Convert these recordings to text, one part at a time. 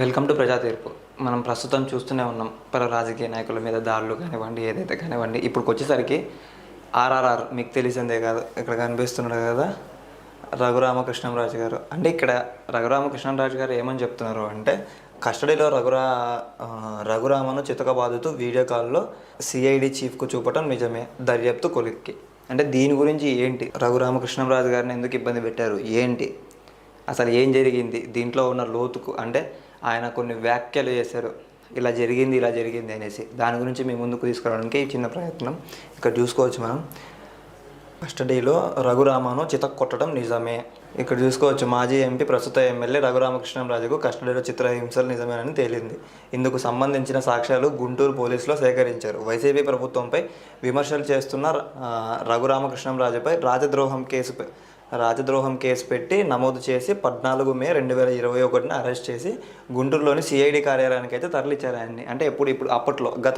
Welcome to ప్రజా తీర్పు. మనం ప్రస్తుతం చూస్తూనే ఉన్నాం రాజకీయ నాయకుల మీద దాడులు కానివ్వండి, ఏదైతే కానివ్వండి. ఇప్పుడు వచ్చేసరికి ఆర్ఆర్ఆర్ మీకు తెలిసిందే కాదు, ఇక్కడ కనిపిస్తున్నాడు కదా రఘురామకృష్ణంరాజు గారు. అంటే ఇక్కడ రఘురామకృష్ణంరాజు గారు ఏమని చెప్తున్నారు అంటే, కస్టడీలో రఘురామను చితకబాదుతూ వీడియో కాల్లో సిఐడి చీఫ్కు చూపటం నిజమే, దర్యాప్తు కొలిక్కి. అంటే దీని గురించి ఏంటి, రఘురామకృష్ణంరాజు గారిని ఎందుకు ఇబ్బంది పెట్టారు, ఏంటి అసలు ఏం జరిగింది, దీంట్లో ఉన్న లోతుకు అంటే ఆయన కొన్ని వ్యాఖ్యలు చేశారు, ఇలా జరిగింది అనేసి. దాని గురించి మీ ముందుకు తీసుకురావడానికి చిన్న ప్రయత్నం. ఇక్కడ చూసుకోవచ్చు మనం, కస్టడీలో రఘురామను చితక్కొట్టడం నిజమే. ఇక్కడ చూసుకోవచ్చు, మాజీ ఎంపీ ప్రస్తుత ఎమ్మెల్యే రఘురామకృష్ణంరాజుకు కస్టడీలో చిత్రహింసలు నిజమేనని తేలింది. ఇందుకు సంబంధించిన సాక్ష్యాలు గుంటూరు పోలీసులో సేకరించారు. వైసీపీ ప్రభుత్వంపై విమర్శలు చేస్తున్న రఘురామకృష్ణంరాజుపై రాజద్రోహం కేసు పెట్టి నమోదు చేసి 14 మే 2021 అరెస్ట్ చేసి గుంటూరులోని సిఐడి కార్యాలయానికి అయితే తరలించారు ఆయన్ని. అంటే అప్పట్లో గత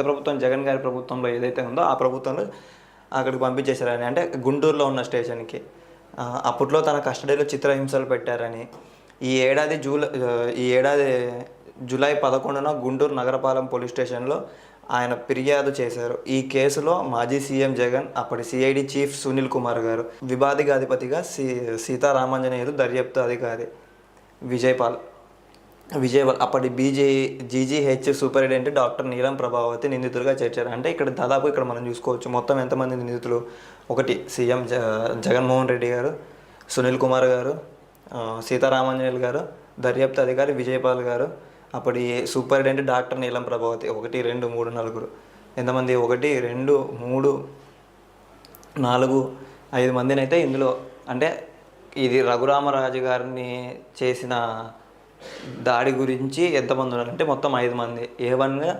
ప్రభుత్వం జగన్ గారి ప్రభుత్వంలో ఏదైతే ఉందో ఆ ప్రభుత్వంలో అక్కడికి పంపించేశారు ఆయన, అంటే గుంటూరులో ఉన్న స్టేషన్కి. అప్పట్లో తన కస్టడీలో చిత్రహింసలు పెట్టారని ఈ ఏడాది జూలై 11న గుంటూరు నగరపాలెం పోలీస్ స్టేషన్లో ఆయన ఫిర్యాదు చేశారు. ఈ కేసులో మాజీ సీఎం జగన్, అప్పటి సిఐడి చీఫ్ సునీల్ కుమార్ గారు, విభాగాధిపతిగా సీతారామాంజనేయులు, దర్యాప్తు అధికారి విజయపాల్, అప్పటి జీజీహెచ్ సూపరింటెండెంట్ డాక్టర్ నీలం ప్రభావతి నిందితులుగా చేర్చారు. అంటే ఇక్కడ మనం చూసుకోవచ్చు మొత్తం ఎంతమంది నిందితులు. ఒకటి సీఎం జగన్మోహన్ రెడ్డి గారు, సునీల్ కుమార్ గారు, సీతారామాంజనేయులు గారు, దర్యాప్తు అధికారి విజయపాల్ గారు, అప్పటి సూపరింటెండెంట్ డాక్టర్ నీలం ప్రభావతి. 1 2 3 4 ఎంతమంది, 1 2 3 4 5 మందిని అయితే ఇందులో, అంటే ఇది రఘురామరాజు గారిని చేసిన దాడి గురించి ఎంతమంది ఉన్నారంటే మొత్తం 5 మంది. A1గా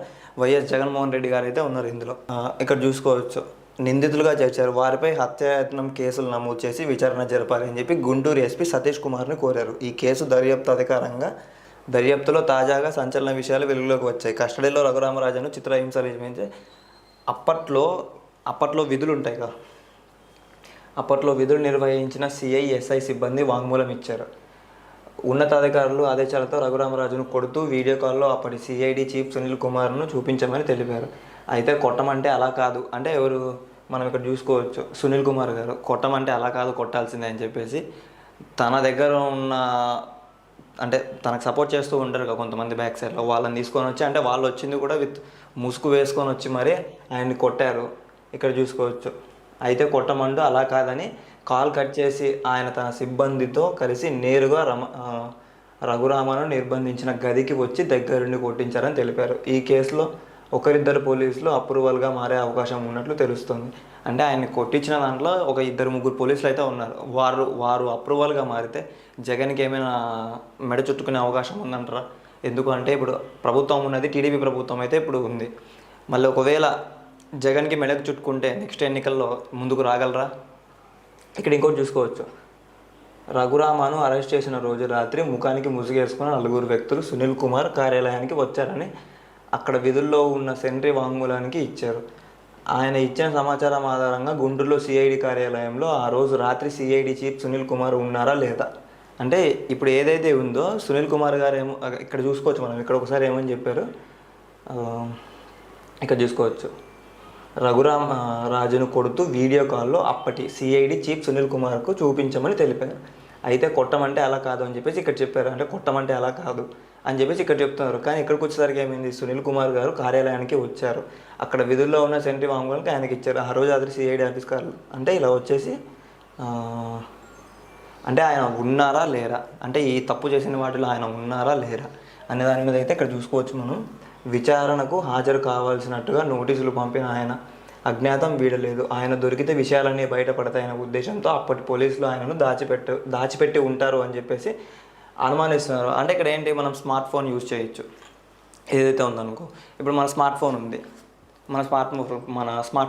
వైఎస్ జగన్మోహన్ రెడ్డి గారు అయితే ఉన్నారు ఇందులో. ఇక్కడ చూసుకోవచ్చు, నిందితులుగా చేర్చారు. వారిపై హత్యాయత్నం కేసులు నమోదు చేసి విచారణ జరపాలి అని చెప్పి గుంటూరు ఎస్పీ సతీష్ కుమార్ని కోరారు. ఈ కేసు దర్యాప్తులో తాజాగా సంచలన విషయాలు వెలుగులోకి వచ్చాయి. కస్టడీలో రఘురామరాజును చిత్రహింసలు నిర్మించి అప్పట్లో విధులు ఉంటాయి కదా, అప్పట్లో విధులు నిర్వహించిన సిఐఎస్ఐ సిబ్బంది వాంగ్మూలం ఇచ్చారు. ఉన్నతాధికారులు ఆదేశాలతో రఘురామరాజును కొడుతూ వీడియో కాల్లో అప్పటి సిఐడి చీఫ్ సునీల్ కుమార్ను చూపించమని తెలిపారు. అయితే కొట్టమంటే అలా కాదు, అంటే మనం ఇక్కడ చూసుకోవచ్చు సునీల్ కుమార్ గారు, కొట్టమంటే అలా కాదు కొట్టాల్సిందే అని చెప్పేసి తన దగ్గర ఉన్న, అంటే తనకు సపోర్ట్ చేస్తూ ఉంటారు కదా కొంతమంది బ్యాక్ సైడ్లో, వాళ్ళని తీసుకొని వచ్చి, అంటే వాళ్ళు వచ్చింది కూడా విత్ ముసుగు వేసుకొని వచ్చి మరి ఆయన్ని కొట్టారు. ఇక్కడ చూసుకోవచ్చు. అయితే కొట్టమంటూ అలా కాదని కాల్ కట్ చేసి ఆయన తన సిబ్బందితో కలిసి నేరుగా రఘురామను నిర్బంధించిన గదికి వచ్చి దగ్గరుండి కొట్టించారని తెలిపారు. ఈ కేసులో 1-2 పోలీసులు అప్రూవల్గా మారే అవకాశం ఉన్నట్లు తెలుస్తుంది. అంటే ఆయన్ని కొట్టించిన దాంట్లో 2-3 పోలీసులు అయితే ఉన్నారు. వారు అప్రూవల్గా మారితే జగన్కి ఏమైనా మెడ చుట్టుకునే అవకాశం ఉందంటారా? ఎందుకంటే ఇప్పుడు ప్రభుత్వం ఉన్నది టీడీపీ ప్రభుత్వం అయితే ఇప్పుడు ఉంది. మళ్ళీ ఒకవేళ జగన్కి మెడకు చుట్టుకుంటే నెక్స్ట్ ఎన్నికల్లో ముందుకు రాగలరా? ఇక్కడ ఇంకోటి చూసుకోవచ్చు, రఘురామను అరెస్ట్ చేసిన రోజు రాత్రి ముఖానికి ముసుగేసుకున్న 4 వ్యక్తులు సునీల్ కుమార్ కార్యాలయానికి వచ్చారని అక్కడ విధుల్లో ఉన్న సెంట్రీ వాంగ్మూలానికి ఇచ్చారు. ఆయన ఇచ్చిన సమాచారం ఆధారంగా గుంటూరులో సిఐడి కార్యాలయంలో ఆ రోజు రాత్రి సిఐడి చీఫ్ సునీల్ కుమార్ ఉన్నారా లేదా, అంటే ఇప్పుడు ఏదైతే ఉందో సునీల్ కుమార్ గారు ఇక్కడ చూసుకోవచ్చు మనం, ఇక్కడ ఒకసారి ఏమని చెప్పారు, ఇక్కడ చూసుకోవచ్చు, రాజును కొడుతూ వీడియో కాల్లో అప్పటి సిఐడి చీఫ్ సునీల్ కుమార్కు చూపించమని తెలిపారు. అయితే కొట్టమంటే అలా కాదు అని చెప్పేసి ఇక్కడ చెప్పారు, అంటే కొట్టమంటే అలా కాదు అని చెప్పేసి ఇక్కడ చెప్తున్నారు. కానీ ఇక్కడికి వచ్చేసరికి ఏమైంది, సునీల్ కుమార్ గారు కార్యాలయానికి వచ్చారు, అక్కడ విధుల్లో ఉన్న సెంట్రీ వాంగ్మూలానికి ఆయనకి ఇచ్చారు. ఆ రోజు రాత్రి సిఐడి ఆఫీస్కారులు అంటే ఇలా వచ్చేసి, అంటే ఆయన ఉన్నారా లేరా, అంటే ఈ తప్పు చేసిన వాటిలో ఆయన ఉన్నారా లేరా అనే దాని మీద అయితే ఇక్కడ చూసుకోవచ్చు మనం. విచారణకు హాజరు కావాల్సినట్టుగా నోటీసులు పంపిన ఆయన అజ్ఞాతం వీడలేదు. ఆయన దొరికితే విషయాలన్నీ బయటపడతాయనే ఉద్దేశంతో అప్పటి పోలీసులు ఆయనను దాచిపెట్టి ఉంటారు అని చెప్పేసి అనుమానిస్తున్నారు. అంటే ఇక్కడ ఏంటి, మనం స్మార్ట్ ఫోన్ యూజ్ చేయొచ్చు ఏదైతే ఉందనుకో. ఇప్పుడు మన స్మార్ట్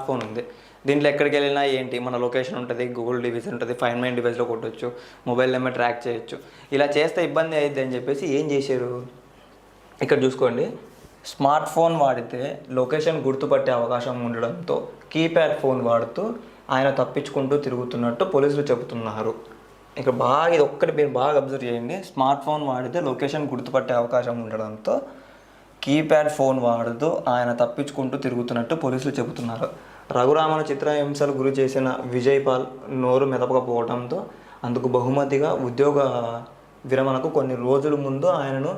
ఫోన్ ఉంది, దీంట్లో ఎక్కడికి వెళ్ళినా ఏంటి, మన లొకేషన్ ఉంటుంది, గూగుల్ డివైస్ ఉంటుంది, ఫైండ్ మై డివైస్లో కొట్టవచ్చు, మొబైల్ నెంబర్ ట్రాక్ చేయొచ్చు. ఇలా చేస్తే ఇబ్బంది అయ్యిద్ది అని చెప్పేసి ఏం చేశారు, ఇక్కడ చూసుకోండి, స్మార్ట్ ఫోన్ వాడితే లొకేషన్ గుర్తుపట్టే అవకాశం ఉండడంతో కీప్యాడ్ ఫోన్ వాడుతూ ఆయన తప్పించుకుంటూ తిరుగుతున్నట్టు పోలీసులు చెబుతున్నారు. ఇక్కడ బాగా ఇది ఒక్కటి మీరు బాగా అబ్జర్వ్ చేయండి. స్మార్ట్ ఫోన్ వాడితే లొకేషన్ గుర్తుపట్టే అవకాశం ఉండడంతో కీప్యాడ్ ఫోన్ వాడుతూ ఆయన తప్పించుకుంటూ తిరుగుతున్నట్టు పోలీసులు చెబుతున్నారు. రఘురామను చిత్రహింసలు గురి చేసిన విజయ్ పాల్ నోరు మెదపకపోవడంతో అందుకు బహుమతిగా ఉద్యోగ విరమణకు కొన్ని రోజుల ముందు ఆయనను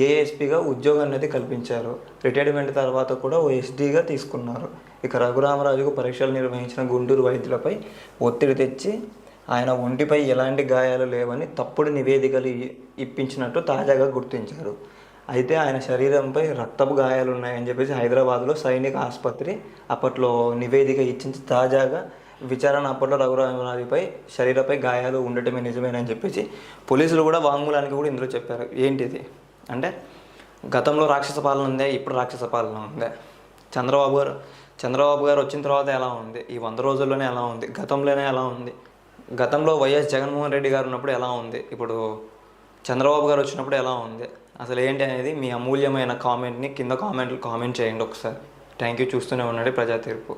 ఏఎస్పీగా ఉద్యోగం అనేది కల్పించారు. రిటైర్మెంట్ తర్వాత కూడా ఓ ఎస్డీగా తీసుకున్నారు. ఇక రఘురామరాజుకు పరీక్షలు నిర్వహించిన గుంటూరు వైద్యులపై ఒత్తిడి తెచ్చి ఆయన ఒంటిపై ఎలాంటి గాయాలు లేవని తప్పుడు నివేదికలు ఇప్పించినట్టు తాజాగా గుర్తించారు. అయితే ఆయన శరీరంపై రక్తపు గాయాలు ఉన్నాయని చెప్పేసి హైదరాబాద్లో సైనిక ఆసుపత్రి అప్పట్లో నివేదిక ఇచ్చింది. తాజాగా విచారణ అప్పట్లో రఘురామరాజుపై శరీరపై గాయాలు ఉండటమే నిజమేనని చెప్పేసి పోలీసులు కూడా వాంగ్మూలానికి కూడా ఇందులో చెప్పారు. ఏంటిది అంటే గతంలో రాక్షస పాలన ఉందే, ఇప్పుడు రాక్షస పాలన ఉందే, చంద్రబాబు గారు వచ్చిన తర్వాత ఎలా ఉంది, ఈ 100 రోజుల్లోనే ఎలా ఉంది, గతంలోనే ఎలా ఉంది, గతంలో వైఎస్ జగన్మోహన్ రెడ్డి గారు ఉన్నప్పుడు ఎలా ఉంది, ఇప్పుడు చంద్రబాబు గారు వచ్చినప్పుడు ఎలా ఉంది, అసలు ఏంటి అనేది మీ అమూల్యమైన కామెంట్ని కింద కామెంట్ చేయండి ఒకసారి. Thank you. చూస్తూనే ఉండండి ప్రజా తీర్పు.